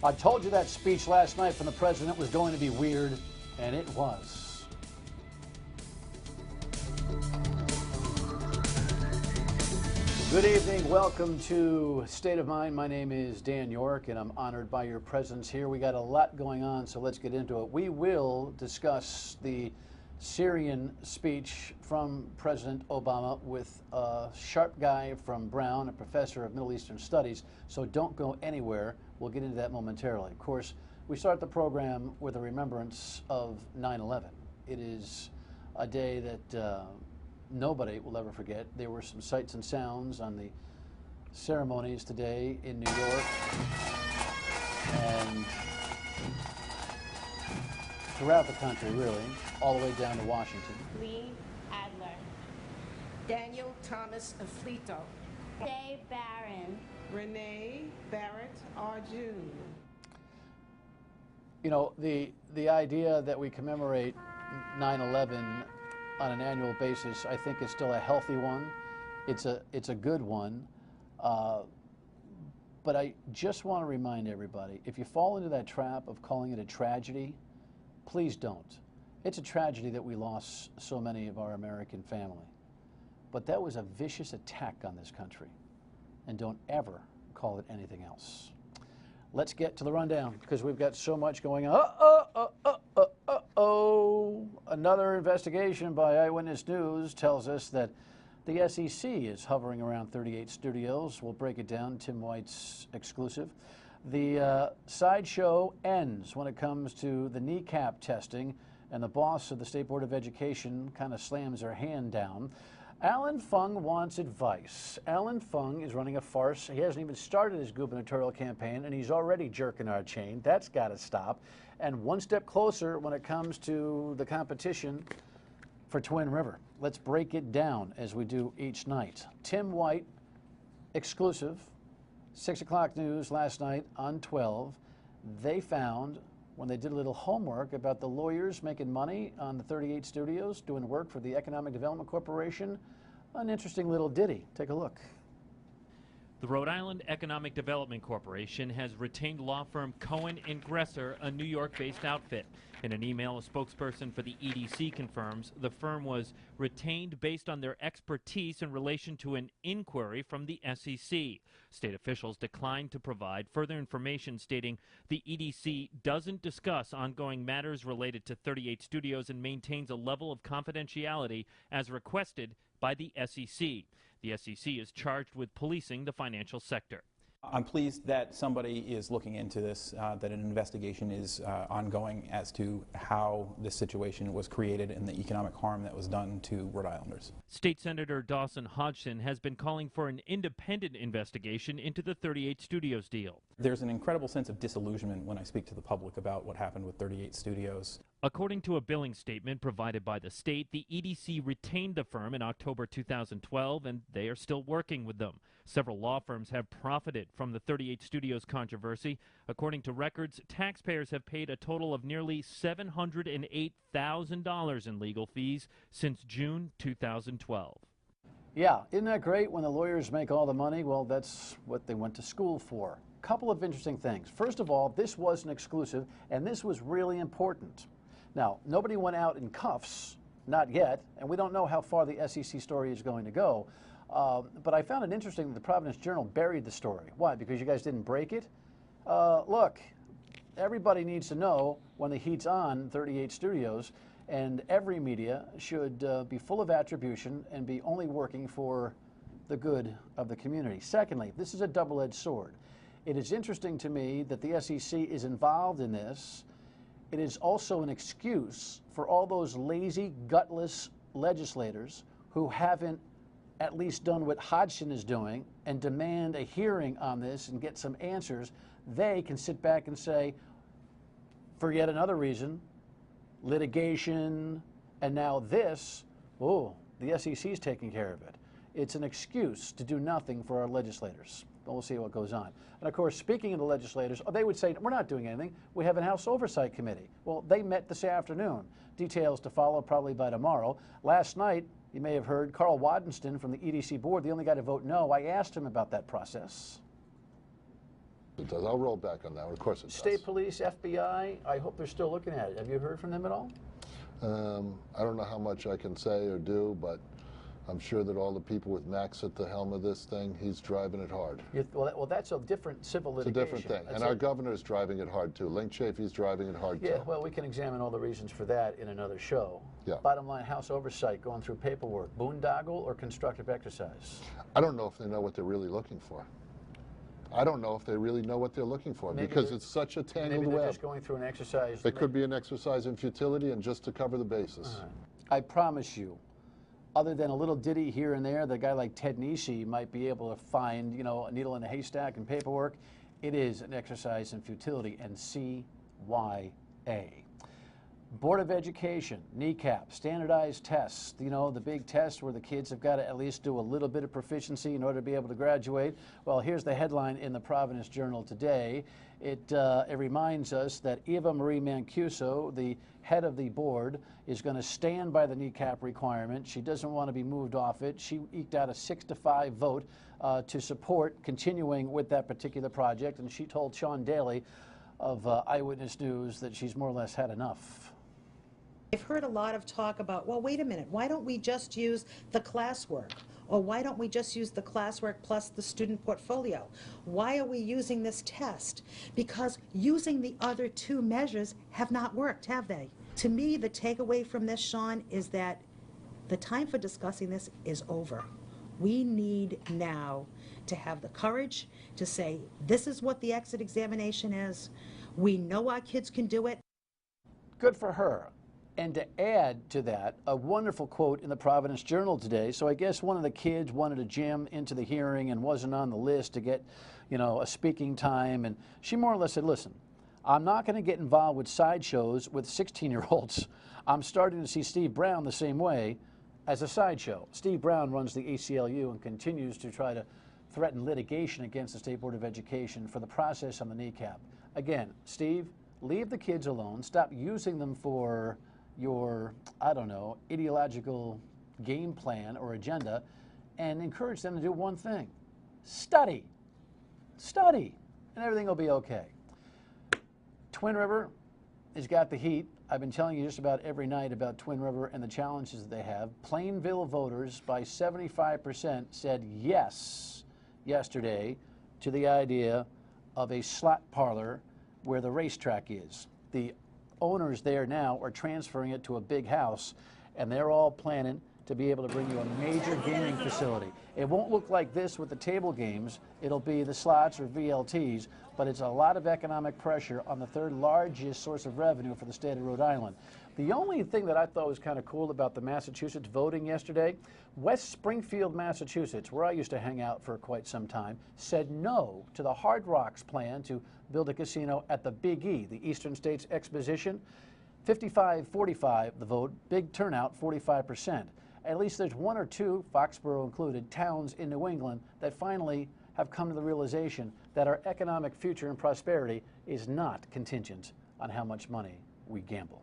I told you that speech last night from the president was going to be weird, and it was. Good evening. Welcome to State of Mind. My name is Dan Yorke, and I'm honored by your presence here. We got a lot going on, so let's get into it. We will discuss the Syrian speech from President Obama with a sharp guy from Brown, a professor of Middle Eastern Studies, so don't go anywhere. We'll get into that momentarily. Of course, we start the program with a remembrance of 9/11. It is a day that nobody will ever forget. There were some sights and sounds on the ceremonies today in New York and throughout the country, really, all the way down to Washington. Lee Adler. Daniel Thomas Aflito. Dave Barron. Renee Barrett Arjun. You know, the idea that we commemorate 9/11 on an annual basis, I think, is still a healthy one. It's a good one. But I just want to remind everybody, if you fall into that trap of calling it a tragedy, please don't. It's a tragedy that we lost so many of our American family. But that was a vicious attack on this country. And don't ever call it anything else. Let's get to the rundown, because we've got so much going on. Another investigation by Eyewitness News tells us that the SEC is hovering around 38 studios. We'll break it down, Tim White's exclusive. The sideshow ends when it comes to the kneecap testing, and the boss of the State Board of Education kind of slams her hand down. Alan Fung wants advice. Alan Fung is running a farce. He hasn't even started his gubernatorial campaign, and he's already jerking our chain. That's got to stop. And one step closer when it comes to the competition for Twin River. Let's break it down as we do each night. Tim White, exclusive, 6 o'clock news last night on 12. They found, when they did a little homework about the lawyers making money on the 38 studios, doing work for the Economic Development Corporation, an interesting little ditty. Take a look. The Rhode Island Economic Development Corporation has retained law firm Cohen & Gresser, a New York-based outfit. In an email, a spokesperson for the EDC confirms the firm was retained based on their expertise in relation to an inquiry from the SEC. State officials declined to provide further information, stating the EDC doesn't discuss ongoing matters related to 38 studios and maintains a level of confidentiality as requested by the SEC. The SEC is charged with policing the financial sector. I'm pleased that somebody is looking into this, that an investigation is ongoing as to how this situation was created and the economic harm that was done to Rhode Islanders. State Senator Dawson Hodgson has been calling for an independent investigation into the 38 Studios deal. There's an incredible sense of disillusionment when I speak to the public about what happened with 38 Studios. According to a billing statement provided by the state, the EDC retained the firm in October 2012, and they are still working with them. Several law firms have profited from the 38 Studios controversy. According to records, taxpayers have paid a total of nearly $708,000 in legal fees since June 2012. Yeah, isn't that great when the lawyers make all the money? Well, that's what they went to school for. Couple of interesting things. First of all, this was an exclusive, and this was really important. Now, nobody went out in cuffs, not yet, and we don't know how far the SEC story is going to go. But I found it interesting that the Providence Journal buried the story. Why? Because you guys didn't break it? Look, everybody needs to know when the heat's on 38 Studios, and every media should be full of attribution and be only working for the good of the community. Secondly, this is a double-edged sword. It is interesting to me that the SEC is involved in this. It is also an excuse for all those lazy, gutless legislators who haven't at least done what Hodgson is doing and demand a hearing on this and get some answers. They can sit back and say, for yet another reason, litigation, and now this, oh, the SEC is taking care of it. It's an excuse to do nothing for our legislators. But we'll see what goes on. And of course, speaking of the legislators, they would say, we're not doing anything. We have a House Oversight Committee. Well, they met this afternoon. Details to follow probably by tomorrow. Last night, you may have heard Carl Wadenston from the EDC board, the only guy to vote no. I asked him about that process. It does. I'll roll back on that one. Of course it does. State Police, FBI, I hope they're still looking at it. Have you heard from them at all? I don't know how much I can say or do, but I'm sure that all the people with Max at the helm of this thing, he's driving it hard. Well, that's a different civil litigation. It's a different thing. And our governor's driving it hard, too. Link Chafee's driving it hard, too. Yeah, well, we can examine all the reasons for that in another show. Yeah. Bottom line, House oversight, going through paperwork, boondoggle or constructive exercise? I don't know if they know what they're really looking for. I don't know if they really know what they're looking for because it's such a tangled Maybe they're web. just going through an exercise. It could be an exercise in futility and just to cover the bases. I promise you, other than a little ditty here and there, the guy like Ted Nesi might be able to find, you know, a needle in a haystack in paperwork. It is an exercise in futility, and CYA. Board of Education, kneecap, standardized tests, you know, the big test where the kids have got to at least do a little bit of proficiency in order to be able to graduate. Well, here's the headline in the Providence Journal today. It reminds us that Eva Marie Mancuso, the head of the board, is going to stand by the kneecap requirement. She doesn't want to be moved off it. She eked out a 6-5 vote to support continuing with that particular project, and she told Sean Daly of Eyewitness News that she's more or less had enough. I've heard a lot of talk about, well, wait a minute, why don't we just use the classwork? Or why don't we just use the classwork plus the student portfolio? Why are we using this test? Because using the other two measures have not worked, have they? To me, the takeaway from this, Sean, is that the time for discussing this is over. We need now to have the courage to say, this is what the exit examination is. We know our kids can do it. Good for her. And to add to that, a wonderful quote in the Providence Journal today. So I guess one of the kids wanted to jam into the hearing and wasn't on the list to get, you know, a speaking time. And she more or less said, listen, I'm not going to get involved with sideshows with 16-year-olds. I'm starting to see Steve Brown the same way as a sideshow. Steve Brown runs the ACLU and continues to try to threaten litigation against the State Board of Education for the process on the kneecap. Again, Steve, leave the kids alone. Stop using them for your, I don't know, ideological game plan or agenda, and encourage them to do one thing. Study. Study, and everything will be okay. Twin River has got the heat. I've been telling you just about every night about Twin River and the challenges that they have. Plainville voters by 75% said yes yesterday to the idea of a slot parlor where the racetrack is. The owners there now are transferring it to a big house, and they're all planning to be able to bring you a major gaming facility. It won't look like this with the table games. It'll be the slots or VLTs, but it's a lot of economic pressure on the third largest source of revenue for the state of Rhode Island. The only thing that I thought was kind of cool about the Massachusetts voting yesterday, West Springfield, Massachusetts, where I used to hang out for quite some time, said no to the Hard Rock's plan to build a casino at the Big E, the Eastern States Exposition. 55-45 the vote, big turnout, 45%. At least there's one or two, Foxborough included, towns in New England that finally have come to the realization that our economic future and prosperity is not contingent on how much money we gamble.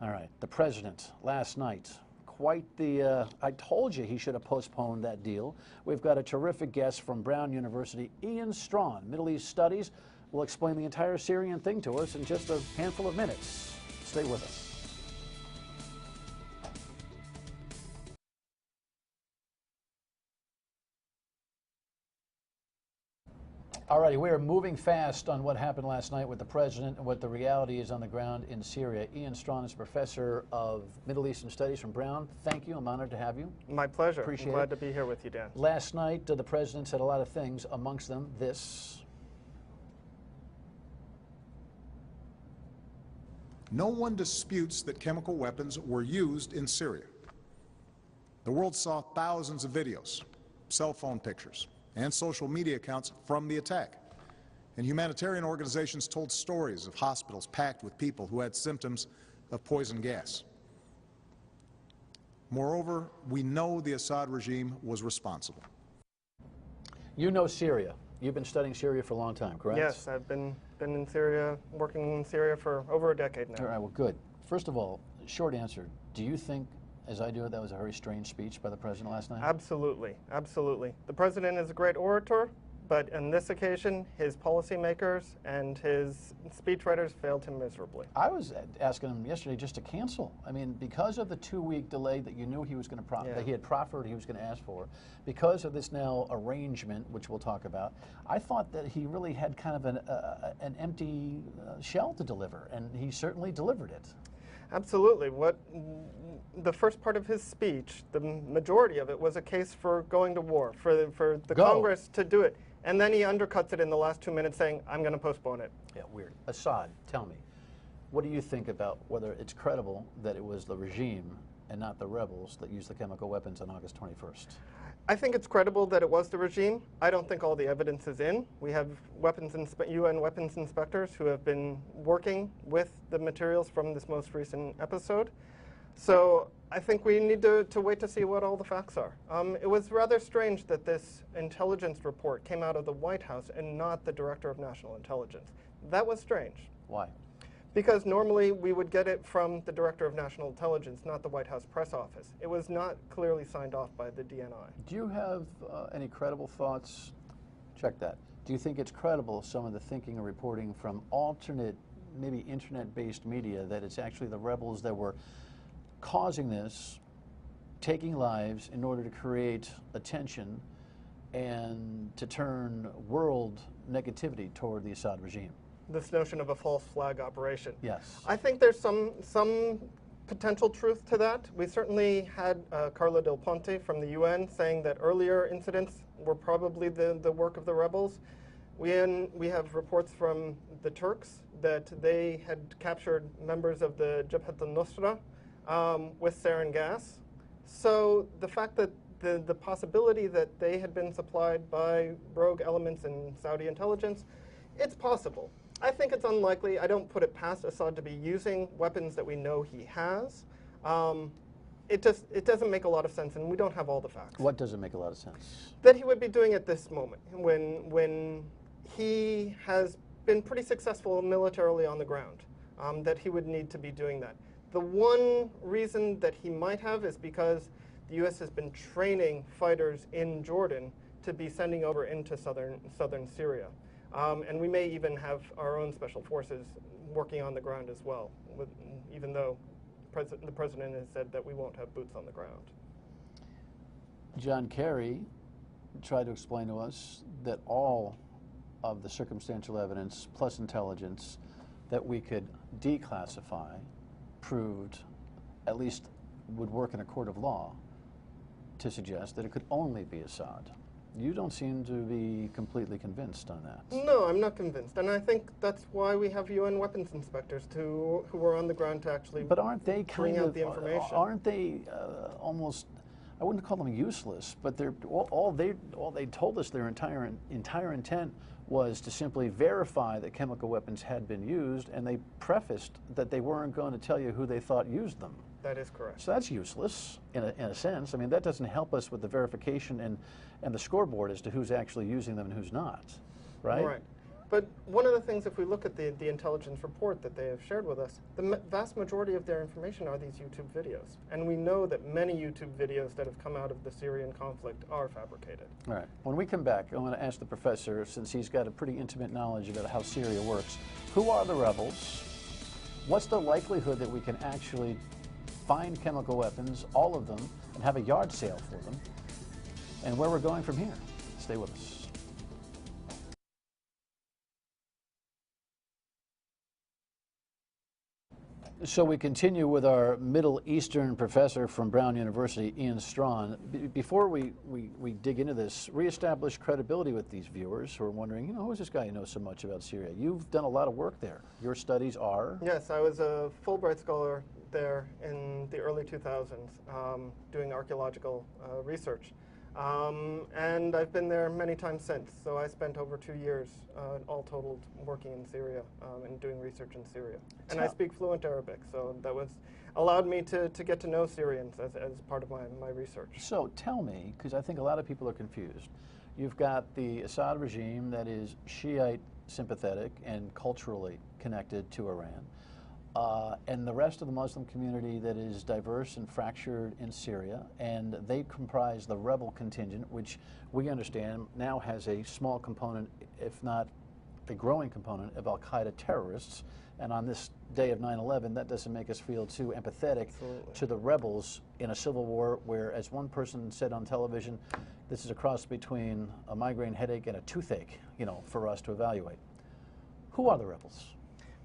All right, the president last night, quite the, I told you he should have postponed that deal. We've got a terrific guest from Brown University, Ian Strawn, Middle East Studies, will explain the entire Syrian thing to us in just a handful of minutes. Stay with us. All righty, we are moving fast on what happened last night with the president and what the reality is on the ground in Syria. Ian Strawn is professor of Middle Eastern Studies from Brown. Thank you. I'm honored to have you. My pleasure. Appreciate I'm glad it. to be here with you, Dan. Last night, the president said a lot of things, amongst them this. No one disputes that chemical weapons were used in Syria. The world saw thousands of videos, cell phone pictures, and social media accounts from the attack. And humanitarian organizations told stories of hospitals packed with people who had symptoms of poison gas. Moreover, we know the Assad regime was responsible. You know Syria. You've been studying Syria for a long time, correct? Yes, I've been in Syria, working in Syria for over a decade now. All right, well, good. First of all, short answer, do you think, as I do, that was a very strange speech by the president last night? Absolutely, absolutely. The president is a great orator, But on this occasion, his policymakers and his speechwriters failed him miserably. I was asking him yesterday just to cancel. I mean, because of the 2-week delay that you knew he was going to that he had proffered he was going to ask for, because of this now arrangement, which we'll talk about, I thought that he really had kind of an empty shell to deliver, and he certainly delivered it. Absolutely. The first part of his speech, the majority of it was a case for going to war, for the Congress to do it. And then he undercuts it in the last 2 minutes saying, I'm going to postpone it. Yeah, weird. Assad, tell me, what do you think about whether it's credible that it was the regime and not the rebels that used the chemical weapons on August 21st? I think it's credible that it was the regime. I don't think all the evidence is in. We have UN weapons inspectors who have been working with the materials from this most recent episode. So I think we need to wait to see what all the facts are. It was rather strange that this intelligence report came out of the White House and not the Director of National Intelligence. That was strange. Why? Because normally we would get it from the Director of National Intelligence, not the White House press office. It was not clearly signed off by the DNI. Do you have any credible thoughts? Check that. Do you think it's credible, some of the thinking and reporting from alternate, maybe internet-based media, that it's actually the rebels that were causing this, taking lives in order to create attention and to turn world negativity toward the Assad regime? This notion of a false flag operation. Yes. I think there's some potential truth to that. We certainly had Carla Del Ponte from the UN saying that earlier incidents were probably the work of the rebels. We have reports from the Turks that they had captured members of the Jabhat al-Nusra with sarin gas. So the fact that the possibility that they had been supplied by rogue elements in Saudi intelligence, it's possible. I think it's unlikely. I don't put it past Assad to be using weapons that we know he has. It doesn't make a lot of sense, and we don't have all the facts. What doesn't make a lot of sense? That he would be doing at this moment, when he has been pretty successful militarily on the ground, that he would need to be doing that. The one reason that he might have is because the U.S. has been training fighters in Jordan to be sending over into southern Syria. And we may even have our own special forces working on the ground as well, even though the president has said that we won't have boots on the ground. John Kerry tried to explain to us that all of the circumstantial evidence plus intelligence that we could declassify proved, at least would work in a court of law, to suggest that it could only be Assad. You don't seem to be completely convinced on that. No, I'm not convinced, and I think that's why we have UN weapons inspectors who are on the ground to actually But aren't they bring out the information? Aren't they almost, I wouldn't call them useless, but they're all they told us their entire intent was to simply verify that chemical weapons had been used, and they prefaced that they weren't going to tell you who they thought used them. That is correct. So that's useless in a sense. I mean, that doesn't help us with the verification and the scoreboard as to who's actually using them and who's not, right? Right. But one of the things, if we look at the intelligence report that they have shared with us, the vast majority of their information are these YouTube videos. And we know that many YouTube videos that have come out of the Syrian conflict are fabricated. All right. When we come back, I want to ask the professor, since he's got a pretty intimate knowledge about how Syria works, who are the rebels? What's the likelihood that we can actually find chemical weapons, all of them, and have a yard sale for them, and where we're going from here? Stay with us. So we continue with our Middle Eastern professor from Brown University, Ian Strawn. Before we dig into this, reestablish credibility with these viewers who are wondering, you know, who is this guy who knows so much about Syria? You've done a lot of work there. Your studies are? Yes, I was a Fulbright scholar there in the early 2000s doing archaeological research. And I've been there many times since. So I spent over 2 years, all totaled, working in Syria and doing research in Syria. And I speak fluent Arabic, so that was allowed me to get to know Syrians as part of my research. So tell me, because I think a lot of people are confused. You've got the Assad regime that is Shiite sympathetic and culturally connected to Iran. and the rest of the Muslim community that is diverse and fractured in Syria, and they comprise the rebel contingent, which we understand now has a small component, if not a growing component, of al-Qaeda terrorists. And on this day of 9/11, that doesn't make us feel too empathetic to the rebels in a civil war where, as one person said on television, this is a cross between a migraine headache and a toothache, you know, for us to evaluate. Who are the rebels?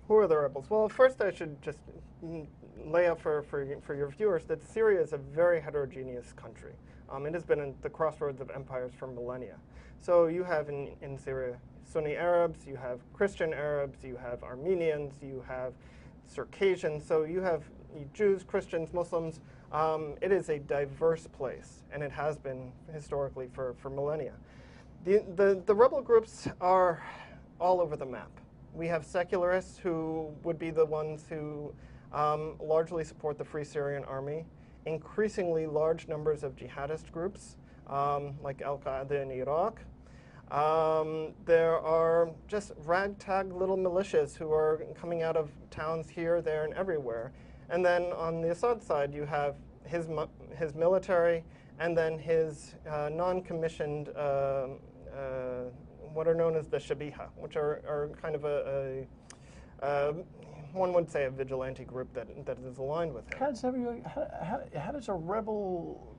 Who are the rebels? Well, first I should just lay out for your viewers that Syria is a very heterogeneous country. It has been at the crossroads of empires for millennia. So you have in Syria Sunni Arabs, you have Christian Arabs, you have Armenians, you have Circassians, so you have Jews, Christians, Muslims. It is a diverse place, and it has been historically for millennia. The rebel groups are all over the map. We have secularists who would be the ones who largely support the Free Syrian Army, increasingly large numbers of jihadist groups like Al-Qaeda in Iraq. There are just ragtag little militias who are coming out of towns here, there, and everywhere. And then on the Assad side, you have his military, and then his non-commissioned, what are known as the Shabiha, which are kind of one would say a vigilante group that is aligned with him. How does a rebel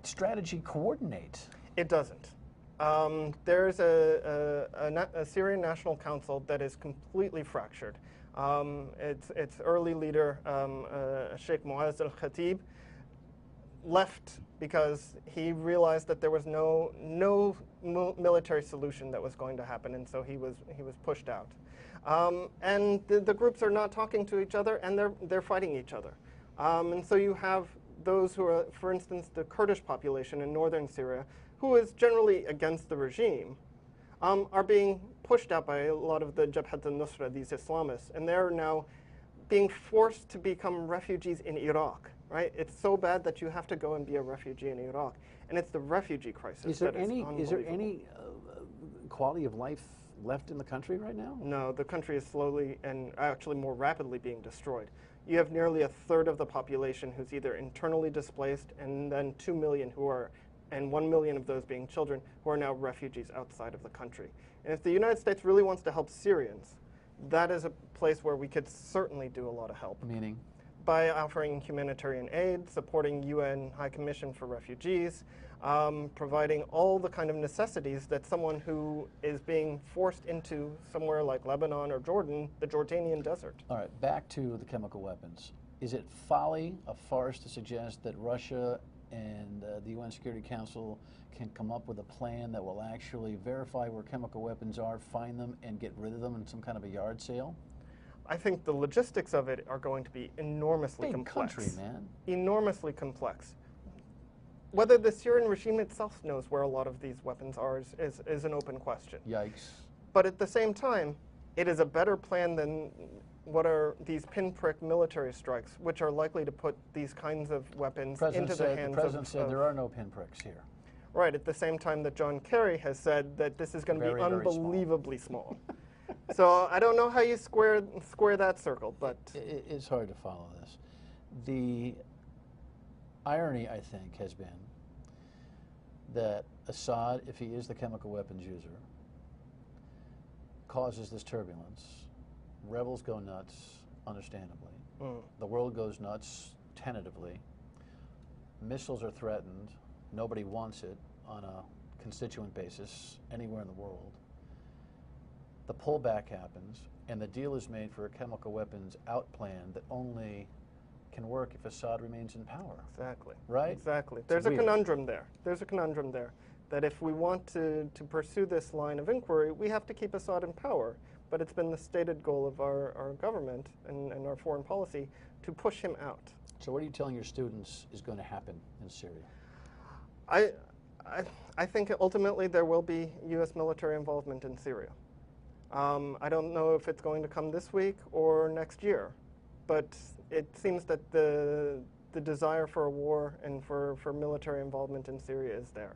strategy coordinate? It doesn't. There's a Syrian National Council that is completely fractured. Its early leader, Sheikh Mu'azzez al-Khatib, left because he realized that there was no military solution that was going to happen, and so he was pushed out. And the groups are not talking to each other, and they're fighting each other. And so you have those who are, for instance, the Kurdish population in northern Syria, who is generally against the regime, are being pushed out by a lot of the Jabhat al-Nusra, these Islamists, and they're now being forced to become refugees in Iraq. Right? It's so bad that you have to go and be a refugee in Iraq, and it's the refugee crisis. Is there any quality of life left in the country right now? No, the country is slowly and actually more rapidly being destroyed. You have nearly a third of the population who's either internally displaced, and then 2 million and 1 million of those being children, who are now refugees outside of the country. And if the United States really wants to help Syrians, that is a place where we could certainly do a lot of help. Meaning? By offering humanitarian aid, supporting UN High Commission for Refugees, providing all the kind of necessities that someone who is being forced into somewhere like Lebanon or Jordan, the Jordanian desert. All right, back to the chemical weapons. Is it folly, a farce, to suggest that Russia and the UN Security Council can come up with a plan that will actually verify where chemical weapons are, find them, and get rid of them in some kind of a yard sale? I think the logistics of it are going to be enormously Big complex. Country, man. Enormously complex. Whether the Syrian regime itself knows where a lot of these weapons are is an open question. Yikes. But at the same time, it is a better plan than what are these pinprick military strikes, which are likely to put these kinds of weapons into the hands of... The President said there are no pinpricks here. Right, at the same time that John Kerry has said that this is going to be unbelievably small. So I don't know how you square that circle, but... It's hard to follow this. The irony, I think, has been that Assad, if he is the chemical weapons user, causes this turbulence. Rebels go nuts, understandably. The world goes nuts, tentatively. Missiles are threatened. Nobody wants it on a constituent basis anywhere in the world. The pullback happens, and the deal is made for a chemical weapons out plan that only can work if Assad remains in power. Exactly. Right? Exactly. There's a conundrum there. There's a conundrum there that if we want to pursue this line of inquiry, we have to keep Assad in power. But it's been the stated goal of our government and our foreign policy to push him out. So what are you telling your students is going to happen in Syria? I think ultimately there will be U.S. military involvement in Syria. I don't know if it's going to come this week or next year, but it seems that the desire for a war and for military involvement in Syria is there.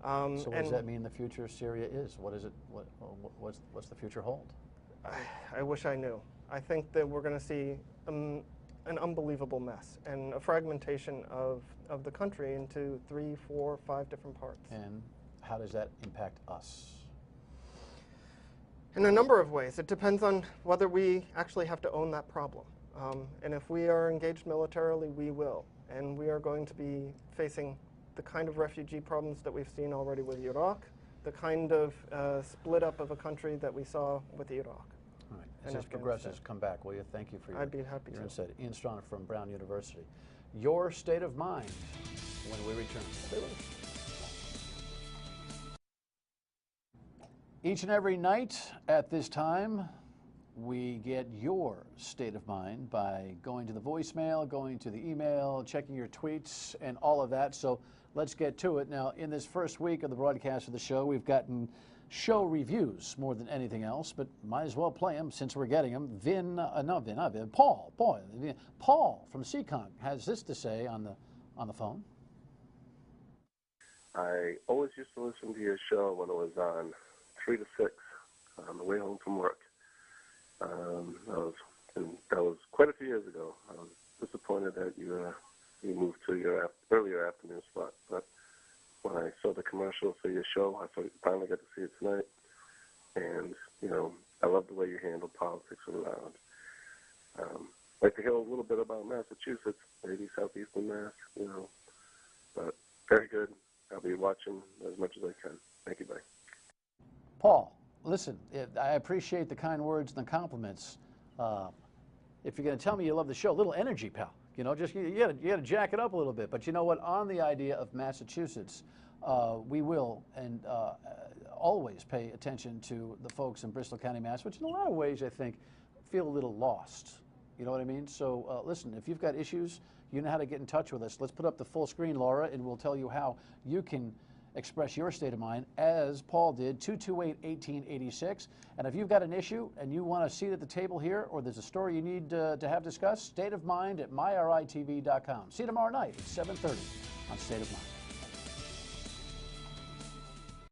So what does that mean the future of Syria is? What is it? What's the future hold? I wish I knew. I think that we're going to see an unbelievable mess and a fragmentation of the country into 3, 4, 5 different parts. And how does that impact us? In a number of ways. It depends on whether we actually have to own that problem. And if we are engaged militarily, we will. And we are going to be facing the kind of refugee problems that we've seen already with Iraq, the kind of split up of a country that we saw with Iraq. All right. As this progresses, come back, will you? Thank you for your, I'd be happy your to. insight. Ian Stronach from Brown University. Your State of Mind when we return. Stay with us. Each and every night at this time, we get your state of mind by going to the voicemail, going to the email, checking your tweets, and all of that. So let's get to it. Now, in this first week of the broadcast of the show, we've gotten show reviews more than anything else, but might as well play them since we're getting them. Paul from Seekonk has this to say on the phone. I always used to listen to your show when it was on 3 to 6 on the way home from work. That was quite a few years ago. I was disappointed that you moved to your earlier afternoon slot, but when I saw the commercial for your show, I finally got to see it tonight. And, I love the way you handle politics in Rhode Island. I'd like to hear a little bit about Massachusetts, maybe southeastern Mass, but very good. I'll be watching as much as I can. Thank you, bye. Paul, listen, I appreciate the kind words and the compliments. If you're going to tell me you love the show, a little energy, pal. Just you got to jack it up a little bit. But you know what? On the idea of Massachusetts, we will and always pay attention to the folks in Bristol County, Mass, which in a lot of ways I think feel a little lost. You know what I mean? So listen, if you've got issues, you know how to get in touch with us. Let's put up the full screen, Laura, and we'll tell you how you can express your state of mind, as Paul did, 228-1886. And if you've got an issue and you want a seat at the table here, or there's a story you need to have discussed, state of mind at myRITV.com. See you tomorrow night at 7:30 on State of Mind.